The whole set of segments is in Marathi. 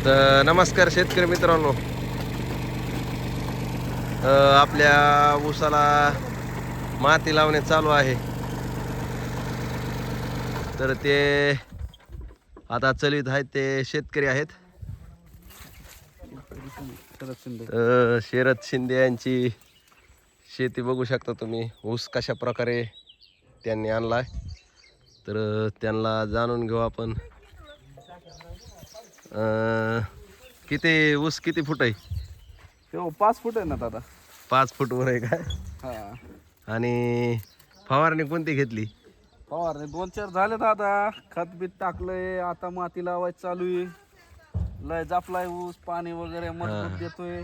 तर नमस्कार शेतकरी मित्रांनो. आपल्या ऊसाला माती लावणे चालू आहे. तर ते आता चलित आहेत ते शेतकरी आहेत. शरद शिंदे यांची शेती बघू शकता तुम्ही. ऊस कशा प्रकारे त्यांनी आणलाय तर त्यांना जाणून घेऊ आपण. किती ऊस किती फूट आहे? तो 5 फूट आहे ना दादा. 5 फूट वर आहे काय? हा. आणि फवारणी कोणती घेतली? फवारणी 2-4 झाले दादा. खत बीत टाकलंय, आता माती लावायची चालू आहे. लय जापलाय ऊस, पाणी वगैरे मजबूत देतोय.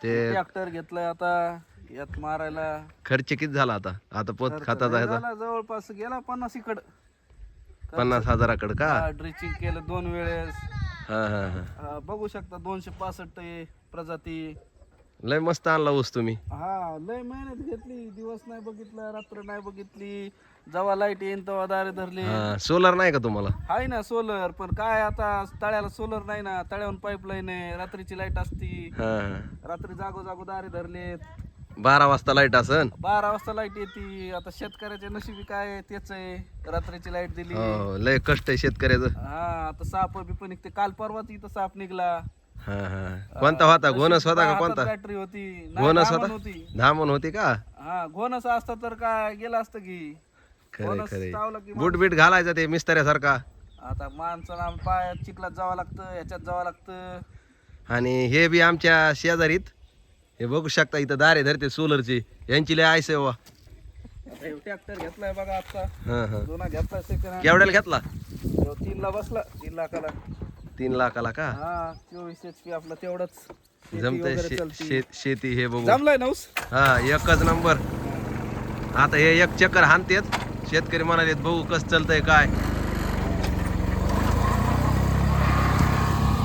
ते ट्रॅक्टर घेतलाय आता यात मारायला. खर्च किती झाला आता? आता पोत खर्च खातात लय आहे झाला, जवळपास गेला 50 इकड. 50,000कडे का? ड्रिचिंग केलं 2 वेळेस. हा हा हा. बघू शकता 265 आहे प्रजाती. लय मस्त आणला ऊस तुम्ही. हा, लय मेहनत घेतली. दिवस नाही बघितला, रात्र नाही बघितली. जेव्हा लाईट येईन तेव्हा दारे धरले. हा, सोलर नाही का तुम्हाला? आहे ना सोलर, पण काय आता तळ्याला सोलर नाही ना. तळ्यावरून पाईपलाईन आहे, रात्रीची लाईट असती. हा. रात्री जागो दारे धरलेत. 12 वाजता लाईट असन. 12 वाजता लाईट येते. आता शेतकऱ्याच्या नशिबी काय तेच आहे, रात्रीची लाईट दिली. हो, लय कष्ट आहे शेतकऱ्याचं. हा, आता साप बी निघते. काल परवाच इथं साप निघला. हा हा. कोणता होता? घोणस होता का कोणता? बॅटरी होती. घोणस धामण होता? होती. धामण होती का? हा, घोणस असता तर काय गेला असतं की. खरे घोणस खरे. चावला की बूट बीट घालायचं ते मिस्त्र्यासारखा. आता माणसाला पायात चिखलात जावं लागतं, ह्याच्यात जावं लागतं. आणि हे बी आमच्या शेजारीत हे बघू शकता इथं दारे धरते सोलरची. यांची लय आयस आहे वा. ट्रॅक्टर घेतलाय बघा आता. हा हा. जुना घेतलाय सेकंड हँड. केवढ्याला घेतला? 3 ला बसला. 3 लाखाला. 3 लाखाला का? हा, 24 HP आपलं तेवढंच. शेती जमतंय वगैरे चलती. शेती हे बघू. जमलाय ना ऊस? हा, एकच नंबर. आता हे एक चक्कर हाणतेत. शेतकरी म्हणालेत बघू कसं चालतंय काय.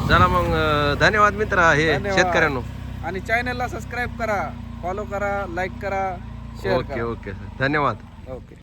चला मग, धन्यवाद मित्र हे धन्यवाद. शेतकऱ्यांनो. आणि चॅनलला सबस्क्राईब करा, फॉलो करा, लाईक करा, शेअर ओके करा. ओके धन्यवाद. ओके.